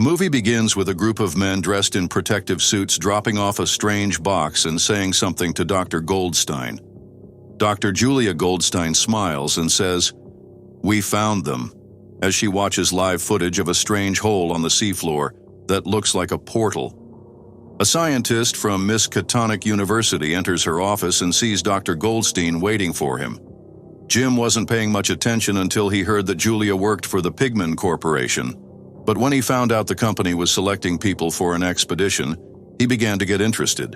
movie begins with a group of men dressed in protective suits dropping off a strange box and saying something to Dr. Goldstein. Dr. Julia Goldstein smiles and says, "We found them," as she watches live footage of a strange hole on the seafloor that looks like a portal. A scientist from Miskatonic University enters her office and sees Dr. Goldstein waiting for him. Jim wasn't paying much attention until he heard that Julia worked for the Pigman Corporation. But when he found out the company was selecting people for an expedition, he began to get interested.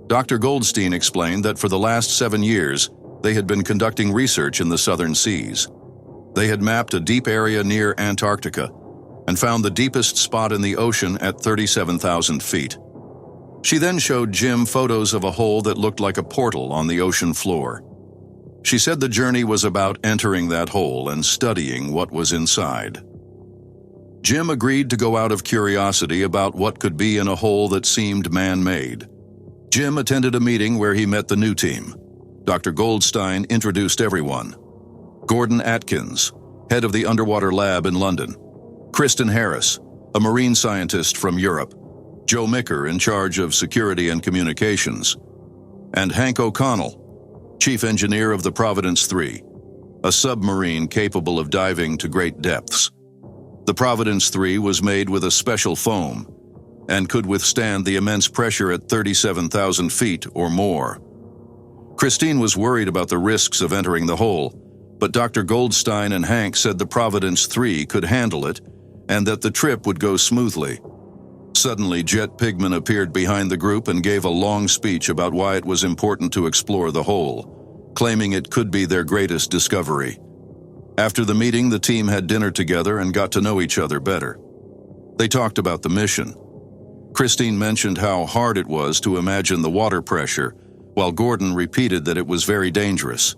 Dr. Goldstein explained that for the last 7 years, they had been conducting research in the southern seas. They had mapped a deep area near Antarctica and found the deepest spot in the ocean at 37,000 feet. She then showed Jim photos of a hole that looked like a portal on the ocean floor. She said the journey was about entering that hole and studying what was inside. Jim agreed to go out of curiosity about what could be in a hole that seemed man-made. Jim attended a meeting where he met the new team. Dr. Goldstein introduced everyone. Gordon Atkins, head of the underwater lab in London. Kristen Harris, a marine scientist from Europe. Joe Micker, in charge of security and communications. And Hank O'Connell, chief engineer of the Providence 3, a submarine capable of diving to great depths. The Providence 3 was made with a special foam and could withstand the immense pressure at 37,000 feet or more. Christine was worried about the risks of entering the hole, but Dr. Goldstein and Hank said the Providence 3 could handle it and that the trip would go smoothly. Suddenly, Jet Pigman appeared behind the group and gave a long speech about why it was important to explore the hole, claiming it could be their greatest discovery. After the meeting, the team had dinner together and got to know each other better. They talked about the mission. Christine mentioned how hard it was to imagine the water pressure, while Gordon repeated that it was very dangerous.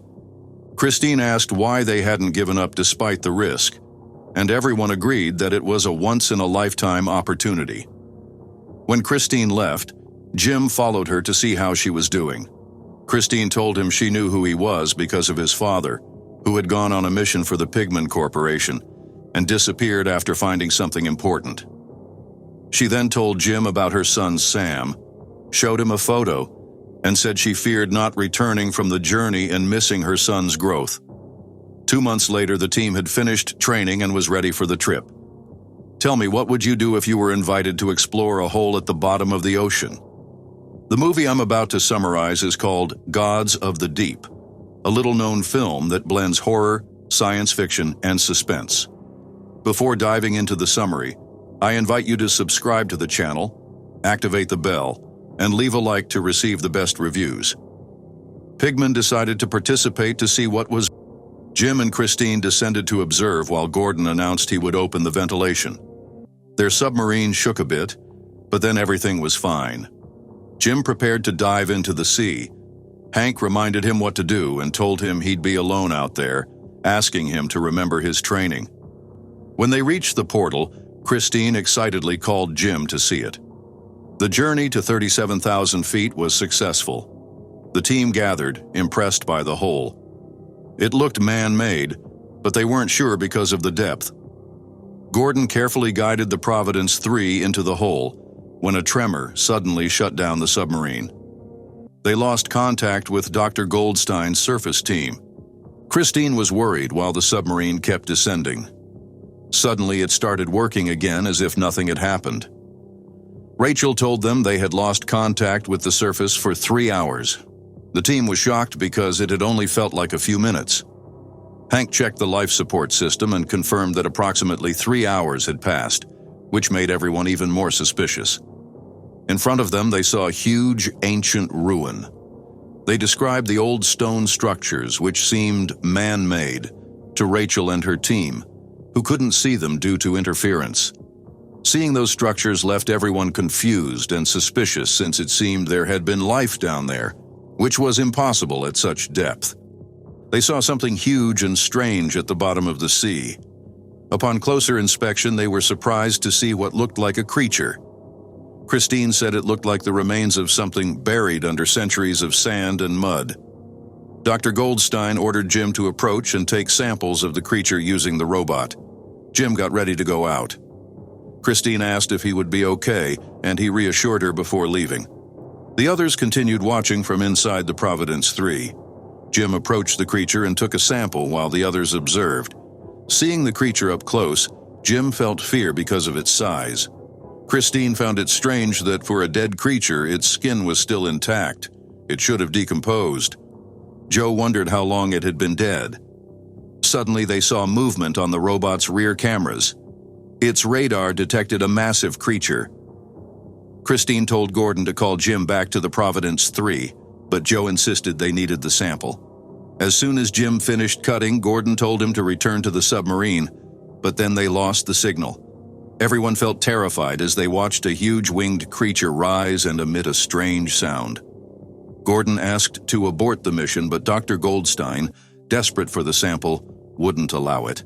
Christine asked why they hadn't given up despite the risk, and everyone agreed that it was a once-in-a-lifetime opportunity. When Christine left, Jim followed her to see how she was doing. Christine told him she knew who he was because of his father, who had gone on a mission for the Pigman Corporation and disappeared after finding something important. She then told Jim about her son Sam, showed him a photo, and said she feared not returning from the journey and missing her son's growth. 2 months later, the team had finished training and was ready for the trip. "Tell me, what would you do if you were invited to explore a hole at the bottom of the ocean?" The movie I'm about to summarize is called Gods of the Deep, a little-known film that blends horror, science fiction, and suspense. Before diving into the summary, I invite you to subscribe to the channel, activate the bell, and leave a like to receive the best reviews. Pigman decided to participate to see what was. Jim and Christine descended to observe while Gordon announced he would open the ventilation. Their submarine shook a bit, but then everything was fine. Jim prepared to dive into the sea. Hank reminded him what to do and told him he'd be alone out there, asking him to remember his training. When they reached the portal, Christine excitedly called Jim to see it. The journey to 37,000 feet was successful. The team gathered, impressed by the hole. It looked man-made, but they weren't sure because of the depth. Gordon carefully guided the Providence 3 into the hole when a tremor suddenly shut down the submarine. They lost contact with Dr. Goldstein's surface team. Christine was worried while the submarine kept descending. Suddenly, it started working again as if nothing had happened. Rachel told them they had lost contact with the surface for 3 hours. The team was shocked because it had only felt like a few minutes. Hank checked the life support system and confirmed that approximately 3 hours had passed, which made everyone even more suspicious. In front of them, they saw a huge, ancient ruin. They described the old stone structures, which seemed man-made, to Rachel and her team, who couldn't see them due to interference. Seeing those structures left everyone confused and suspicious since it seemed there had been life down there, which was impossible at such depth. They saw something huge and strange at the bottom of the sea. Upon closer inspection, they were surprised to see what looked like a creature. Christine said it looked like the remains of something buried under centuries of sand and mud. Dr. Goldstein ordered Jim to approach and take samples of the creature using the robot. Jim got ready to go out. Christine asked if he would be okay, and he reassured her before leaving. The others continued watching from inside the Providence 3. Jim approached the creature and took a sample while the others observed. Seeing the creature up close, Jim felt fear because of its size. Christine found it strange that for a dead creature, its skin was still intact. It should have decomposed. Joe wondered how long it had been dead. Suddenly, they saw movement on the robot's rear cameras. Its radar detected a massive creature. Christine told Gordon to call Jim back to the Providence 3, but Joe insisted they needed the sample. As soon as Jim finished cutting, Gordon told him to return to the submarine, but then they lost the signal. Everyone felt terrified as they watched a huge winged creature rise and emit a strange sound. Gordon asked to abort the mission, but Dr. Goldstein, desperate for the sample, wouldn't allow it.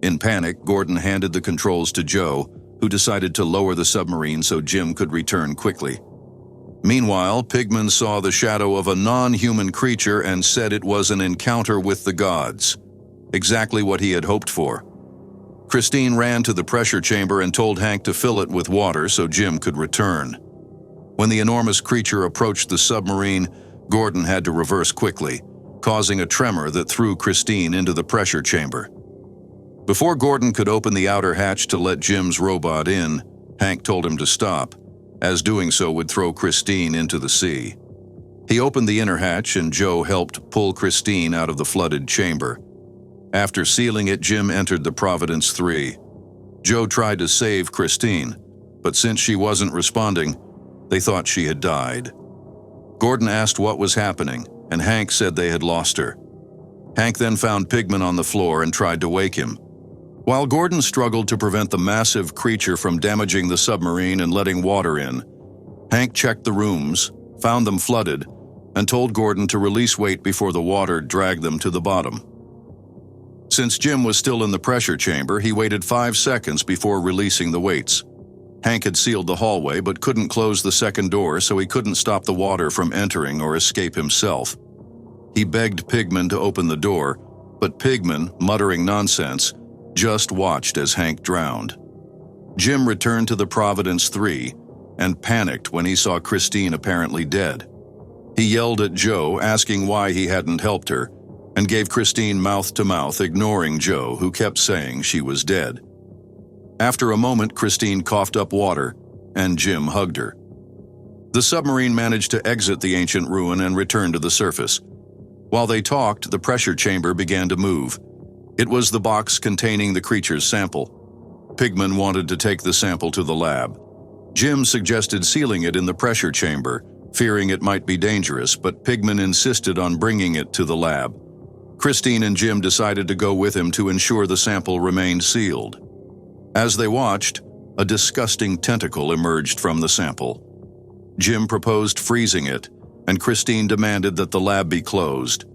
In panic, Gordon handed the controls to Joe, who decided to lower the submarine so Jim could return quickly. Meanwhile, Pigman saw the shadow of a non-human creature and said it was an encounter with the gods. Exactly what he had hoped for. Christine ran to the pressure chamber and told Hank to fill it with water so Jim could return. When the enormous creature approached the submarine, Gordon had to reverse quickly, causing a tremor that threw Christine into the pressure chamber. Before Gordon could open the outer hatch to let Jim's robot in, Hank told him to stop, as doing so would throw Christine into the sea. He opened the inner hatch and Joe helped pull Christine out of the flooded chamber. After sealing it, Jim entered the Providence 3. Joe tried to save Christine, but since she wasn't responding, they thought she had died. Gordon asked what was happening, and Hank said they had lost her. Hank then found Pigman on the floor and tried to wake him. While Gordon struggled to prevent the massive creature from damaging the submarine and letting water in, Hank checked the rooms, found them flooded, and told Gordon to release weight before the water dragged them to the bottom. Since Jim was still in the pressure chamber, he waited 5 seconds before releasing the weights. Hank had sealed the hallway but couldn't close the second door, so he couldn't stop the water from entering or escape himself. He begged Pigman to open the door, but Pigman, muttering nonsense, just watched as Hank drowned. Jim returned to the Providence 3 and panicked when he saw Christine apparently dead. He yelled at Joe, asking why he hadn't helped her, and gave Christine mouth-to-mouth, ignoring Joe, who kept saying she was dead. After a moment, Christine coughed up water, and Jim hugged her. The submarine managed to exit the ancient ruin and return to the surface. While they talked, the pressure chamber began to move. It was the box containing the creature's sample. Pigman wanted to take the sample to the lab. Jim suggested sealing it in the pressure chamber, fearing it might be dangerous, but Pigman insisted on bringing it to the lab. Christine and Jim decided to go with him to ensure the sample remained sealed. As they watched, a disgusting tentacle emerged from the sample. Jim proposed freezing it, and Christine demanded that the lab be closed.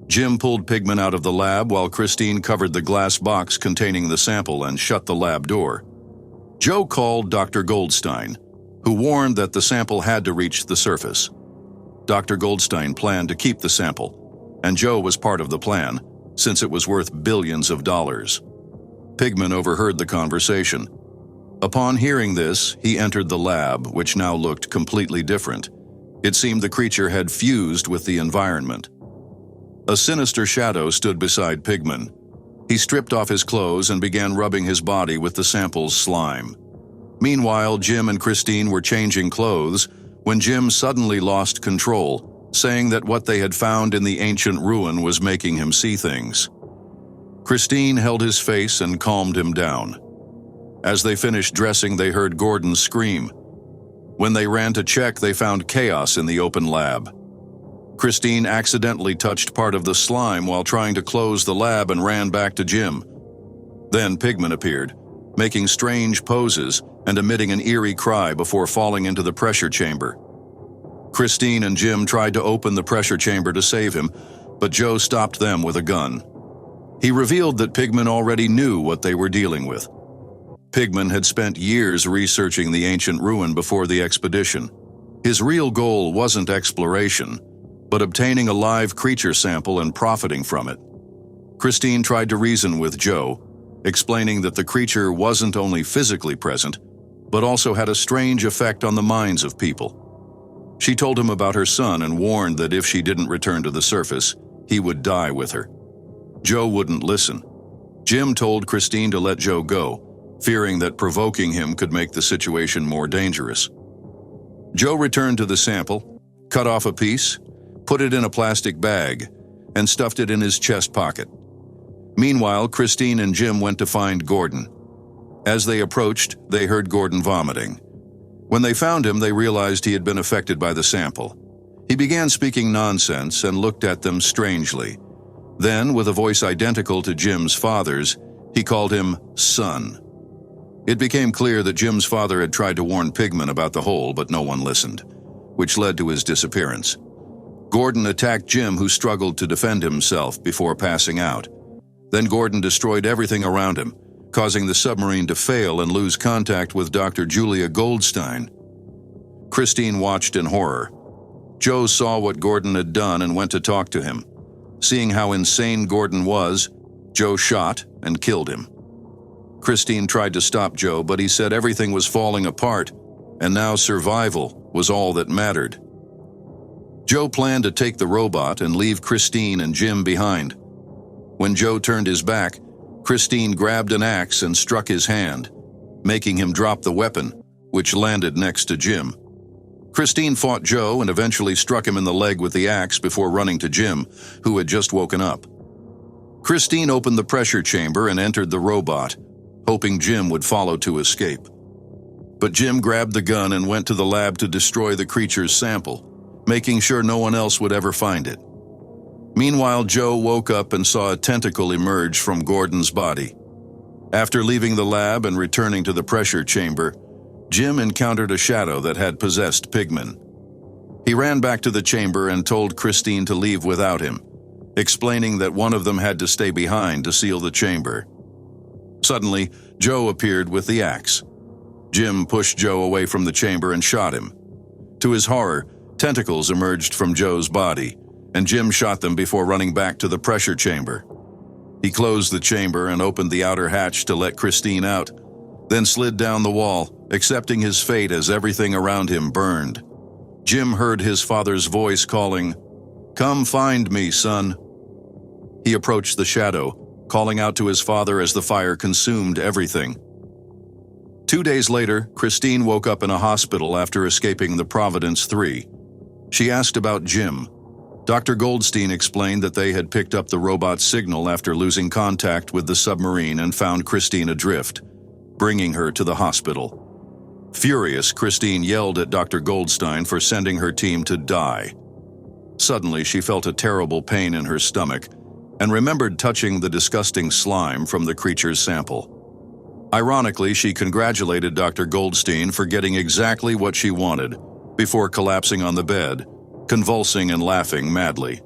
Jim pulled Pigman out of the lab while Christine covered the glass box containing the sample and shut the lab door. Joe called Dr. Goldstein, who warned that the sample had to reach the surface. Dr. Goldstein planned to keep the sample, and Joe was part of the plan, since it was worth billions of dollars. Pigman overheard the conversation. Upon hearing this, he entered the lab, which now looked completely different. It seemed the creature had fused with the environment. A sinister shadow stood beside Pigman. He stripped off his clothes and began rubbing his body with the sample's slime. Meanwhile, Jim and Christine were changing clothes when Jim suddenly lost control, saying that what they had found in the ancient ruin was making him see things. Christine held his face and calmed him down. As they finished dressing, they heard Gordon scream. When they ran to check, they found chaos in the open lab. Christine accidentally touched part of the slime while trying to close the lab and ran back to Jim. Then Pigman appeared, making strange poses and emitting an eerie cry before falling into the pressure chamber. Christine and Jim tried to open the pressure chamber to save him, but Joe stopped them with a gun. He revealed that Pigman already knew what they were dealing with. Pigman had spent years researching the ancient ruin before the expedition. His real goal wasn't exploration, but obtaining a live creature sample and profiting from it. Christine tried to reason with Joe, explaining that the creature wasn't only physically present, but also had a strange effect on the minds of people. She told him about her son and warned that if she didn't return to the surface, he would die with her. Joe wouldn't listen. Jim told Christine to let Joe go, fearing that provoking him could make the situation more dangerous. Joe returned to the sample, cut off a piece, put it in a plastic bag, and stuffed it in his chest pocket. Meanwhile, Christine and Jim went to find Gordon. As they approached, they heard Gordon vomiting. When they found him, they realized he had been affected by the sample. He began speaking nonsense and looked at them strangely. Then, with a voice identical to Jim's father's, he called him son. It became clear that Jim's father had tried to warn Pigman about the hole, but no one listened, which led to his disappearance. Gordon attacked Jim, who struggled to defend himself before passing out. Then Gordon destroyed everything around him, causing the submarine to fail and lose contact with Dr. Julia Goldstein. Christine watched in horror. Joe saw what Gordon had done and went to talk to him. Seeing how insane Gordon was, Joe shot and killed him. Christine tried to stop Joe, but he said everything was falling apart, and now survival was all that mattered. Joe planned to take the robot and leave Christine and Jim behind. When Joe turned his back, Christine grabbed an axe and struck his hand, making him drop the weapon, which landed next to Jim. Christine fought Joe and eventually struck him in the leg with the axe before running to Jim, who had just woken up. Christine opened the pressure chamber and entered the robot, hoping Jim would follow to escape. But Jim grabbed the gun and went to the lab to destroy the creature's sample, making sure no one else would ever find it. Meanwhile, Joe woke up and saw a tentacle emerge from Gordon's body. After leaving the lab and returning to the pressure chamber, Jim encountered a shadow that had possessed Pigman. He ran back to the chamber and told Christine to leave without him, explaining that one of them had to stay behind to seal the chamber. Suddenly, Joe appeared with the axe. Jim pushed Joe away from the chamber and shot him. To his horror, tentacles emerged from Joe's body, and Jim shot them before running back to the pressure chamber. He closed the chamber and opened the outer hatch to let Christine out, then slid down the wall, accepting his fate as everything around him burned. Jim heard his father's voice calling, "Come find me, son." He approached the shadow, calling out to his father as the fire consumed everything. 2 days later, Christine woke up in a hospital after escaping the Providence 3. She asked about Jim. Dr. Goldstein explained that they had picked up the robot's signal after losing contact with the submarine and found Christine adrift, bringing her to the hospital. Furious, Christine yelled at Dr. Goldstein for sending her team to die. Suddenly, she felt a terrible pain in her stomach and remembered touching the disgusting slime from the creature's sample. Ironically, she congratulated Dr. Goldstein for getting exactly what she wanted before collapsing on the bed, convulsing and laughing madly.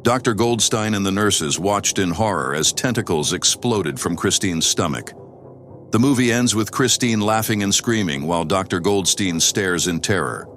Dr. Goldstein and the nurses watched in horror as tentacles exploded from Christine's stomach. The movie ends with Christine laughing and screaming while Dr. Goldstein stares in terror.